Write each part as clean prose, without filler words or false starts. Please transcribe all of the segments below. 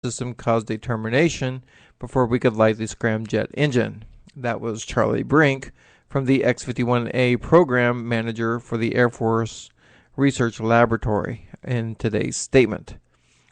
system caused a termination before we could light the scramjet engine. That was Charlie Brink from the X-51A program manager for the Air Force Research Laboratory in today's statement.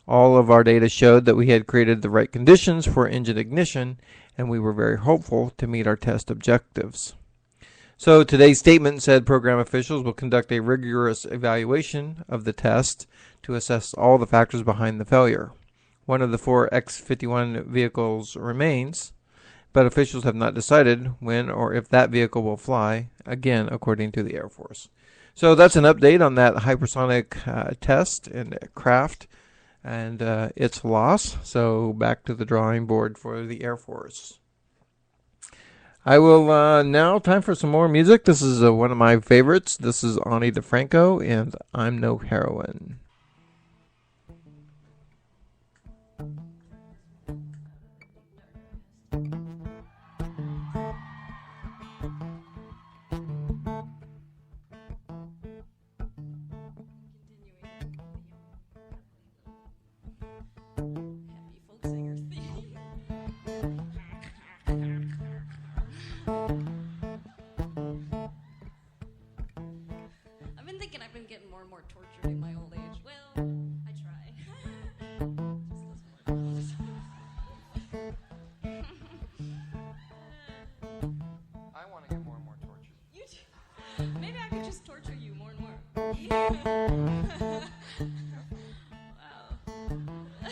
All of our data showed that we had created the right conditions for engine ignition, and we were very hopeful to meet our test objectives. So today's statement said program officials will conduct a rigorous evaluation of the test to assess all the factors behind the failure. One of the 4 X-51 vehicles remains, but officials have not decided when or if that vehicle will fly, again, according to the Air Force. So that's an update on that hypersonic test and craft and its loss. So back to the drawing board for the Air Force. I will now, time for some more music. This is one of my favorites. This is Ani DeFranco and I'm No Heroine. I've been getting more and more tortured in my old age. Well, I try. I want to get more and more tortured. You too. Maybe I could just torture you more and more. Wow.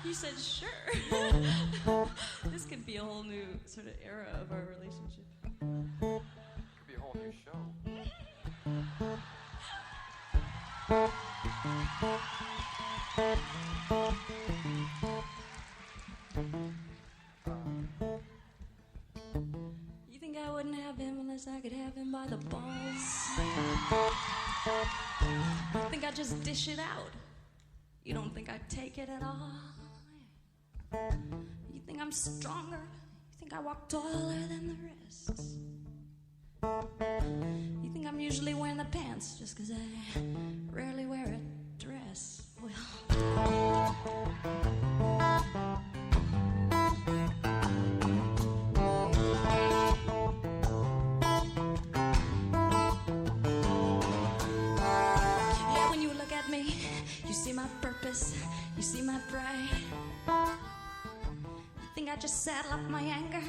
You said sure. This could be a whole new sort of era of our relationship. Could be a whole new show. You think I wouldn't have him unless I could have him by the balls? You think I'd just dish it out? You don't think I'd take it at all? You think I'm stronger? You think I walk taller than the rest? You think I'm usually wearing the pants just 'cause I rarely wear a dress? Well, yeah, when you look at me, you see my purpose, you see my pride. You think I just saddle up my anger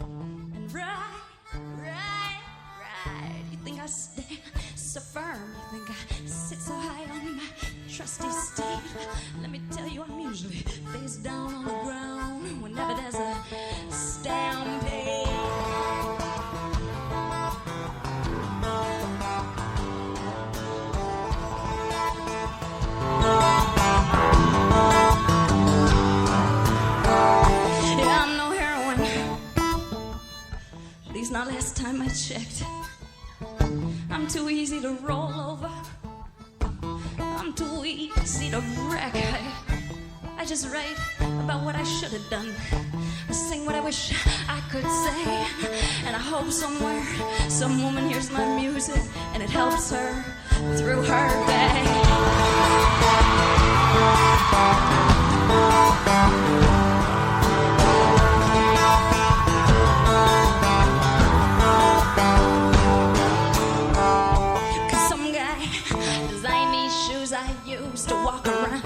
and ride. You think I stand so firm? You think I sit so high on my trusty steed? Let me tell you, I'm usually face down on the ground whenever there's a stampede. Yeah, I'm no heroine. At least not last time I checked. I'm too easy to roll over. I'm too easy to wreck. I just write about what I should have done. I sing what I wish I could say. And I hope somewhere some woman hears my music and it helps her through her day. To walk around.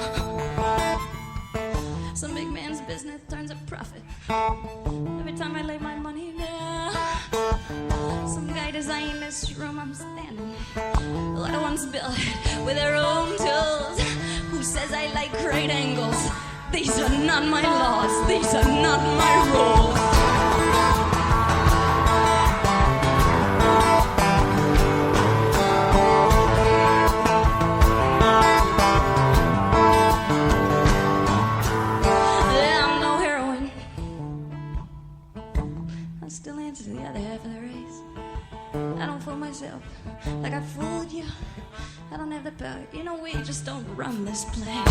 Some big man's business turns a profit every time I lay my money down. Some guy designed this room I'm standing. The other ones built with their own tools. Who says I like great angles? These are not my laws. These are not my rules. Like I fooled you, I don't have the power. You know we just don't run this place.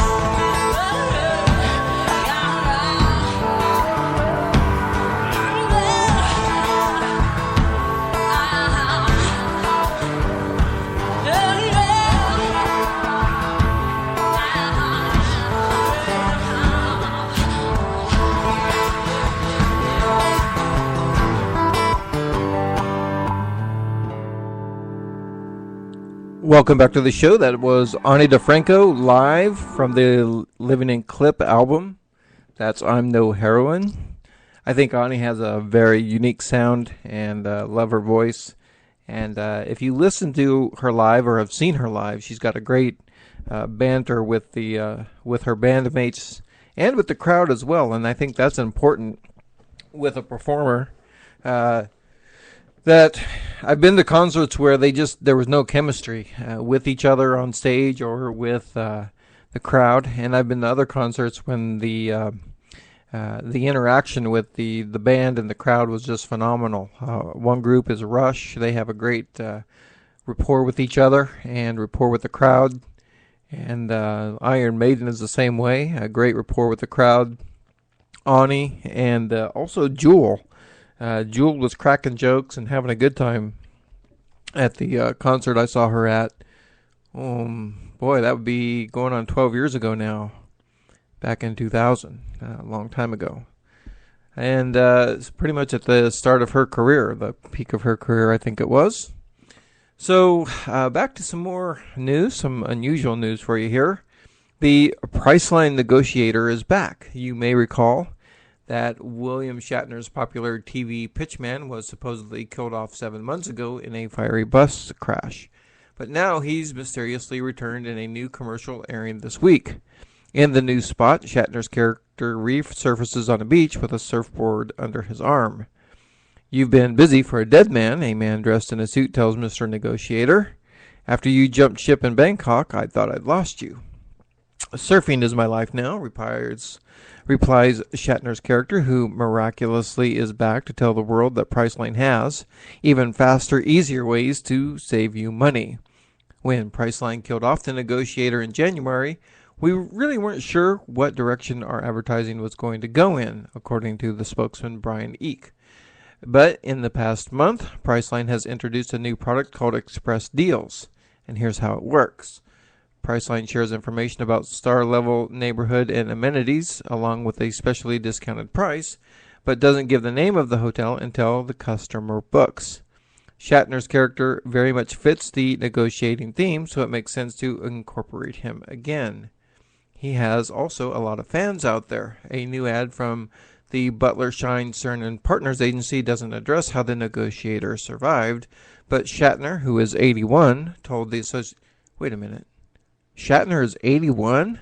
Welcome back to the show. That was Ani DeFranco live from the Living in Clip album. That's I'm No Heroine. I think Ani has a very unique sound and love her voice. And if you listen to her live or have seen her live, she's got a great banter with her bandmates and with the crowd as well. And I think that's important with a performer. That I've been to concerts where there was no chemistry with each other on stage or with the crowd, and I've been to other concerts when the interaction with the band and the crowd was just phenomenal. One group is Rush; they have a great rapport with each other and rapport with the crowd, and Iron Maiden is the same way, a great rapport with the crowd. Ani and also Jewel. Jewel was cracking jokes and having a good time at the concert I saw her at. Boy, that would be going on 12 years ago now. Back in 2000, a long time ago. And it's pretty much at the start of her career, the peak of her career, I think it was. So, back to some more news, some unusual news for you here. The Priceline Negotiator is back. You may recall that William Shatner's popular TV pitchman was supposedly killed off 7 months ago in a fiery bus crash. But now he's mysteriously returned in a new commercial airing this week. In the new spot, Shatner's character resurfaces on a beach with a surfboard under his arm. "You've been busy for a dead man," a man dressed in a suit tells Mr. Negotiator. "After you jumped ship in Bangkok, I thought I'd lost you." "Surfing is my life now," replies Shatner's character, who miraculously is back to tell the world that Priceline has even faster, easier ways to save you money. When Priceline killed off the Negotiator in January, we really weren't sure what direction our advertising was going to go in, according to the spokesman Brian Eek. But in the past month, Priceline has introduced a new product called Express Deals, and here's how it works. Priceline shares information about star-level neighborhood and amenities, along with a specially discounted price, but doesn't give the name of the hotel until the customer books. Shatner's character very much fits the negotiating theme, so it makes sense to incorporate him again. He has also a lot of fans out there. A new ad from the Butler, Shine, Stern and Partners agency doesn't address how the Negotiator survived, but Shatner, who is 81, told the Wait a minute. Shatner is 81?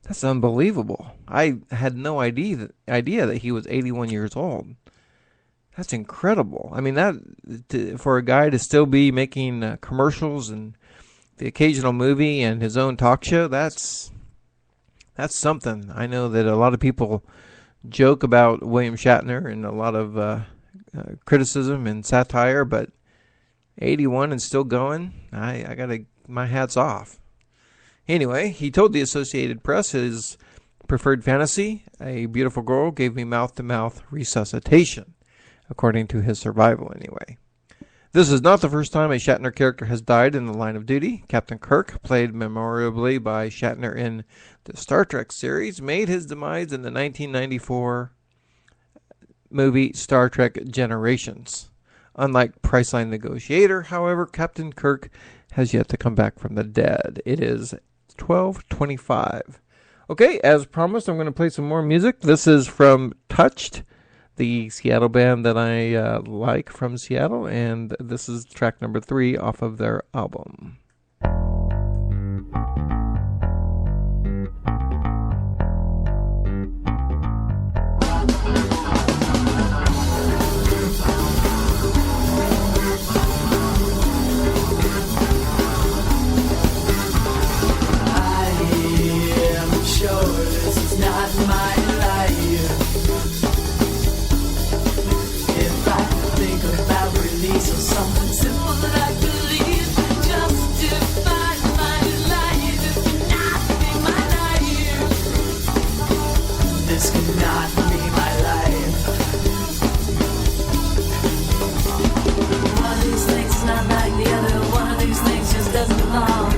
That's unbelievable. I had no idea that he was 81 years old. That's incredible. I mean, for a guy to still be making commercials and the occasional movie and his own talk show, that's something. I know that a lot of people joke about William Shatner and a lot of criticism and satire, but 81 and still going, I gotta, my hat's off. Anyway, he told the Associated Press his preferred fantasy, a beautiful girl, gave me mouth-to-mouth resuscitation, according to his survival anyway. This is not the first time a Shatner character has died in the line of duty. Captain Kirk, played memorably by Shatner in the Star Trek series, made his demise in the 1994 movie Star Trek Generations. Unlike Priceline Negotiator, however, Captain Kirk has yet to come back from the dead. It is 12:25. Okay, as promised, I'm going to play some more music. This is from Touched, the Seattle band that I like from Seattle, and this is track number 3 off of their album. Something simple that I believe justify my life. This cannot be my life. This cannot be my life. One of these things is not like the other. One of these things just doesn't belong.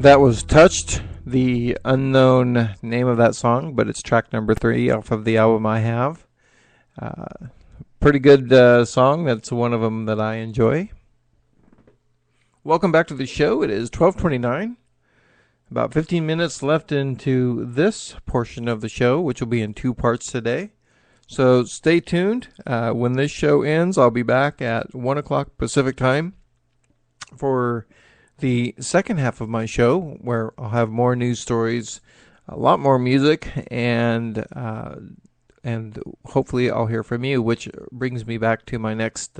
That was Touched, the unknown name of that song, but it's track number 3 off of the album I have. Pretty good song. That's one of them that I enjoy. Welcome back to the show. It is 12:29. About 15 minutes left into this portion of the show, which will be in 2 parts today. So stay tuned. When this show ends, I'll be back at 1 o'clock Pacific time for the second half of my show, where I'll have more news stories, a lot more music, and hopefully I'll hear from you, which brings me back to my next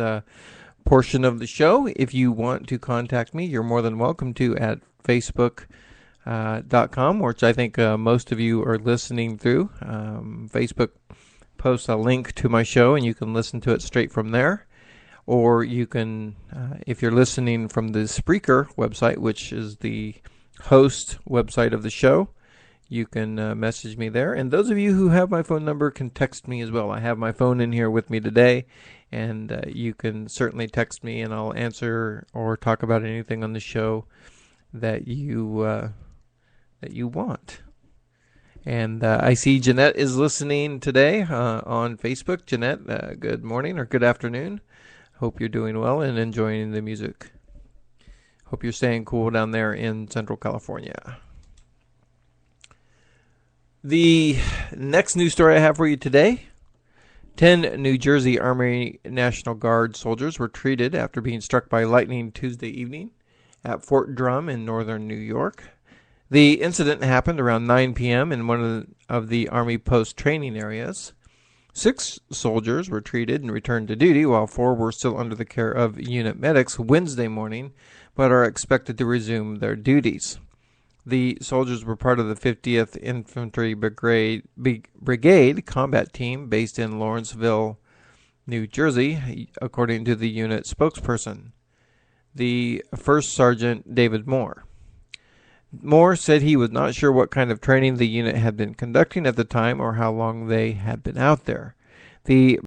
portion of the show. If you want to contact me, you're more than welcome to at Facebook.com, which I think most of you are listening through. Facebook posts a link to my show, and you can listen to it straight from there. Or you can, if you're listening from the Spreaker website, which is the host website of the show, you can message me there. And those of you who have my phone number can text me as well. I have my phone in here with me today, and you can certainly text me, and I'll answer or talk about anything on the show that you want. And I see Jeanette is listening today on Facebook. Jeanette, good morning or good afternoon. Hope you're doing well and enjoying the music. Hope you're staying cool down there in Central California. The next news story I have for you today. 10 New Jersey Army National Guard soldiers were treated after being struck by lightning Tuesday evening at Fort Drum in northern New York. The incident happened around 9 p.m. in one of the Army post training areas. 6 soldiers were treated and returned to duty, while 4 were still under the care of unit medics Wednesday morning, but are expected to resume their duties. The soldiers were part of the 50th Infantry Brigade combat team based in Lawrenceville, New Jersey, according to the unit spokesperson, the First Sergeant David Moore. Moore said he was not sure what kind of training the unit had been conducting at the time or how long they had been out there. The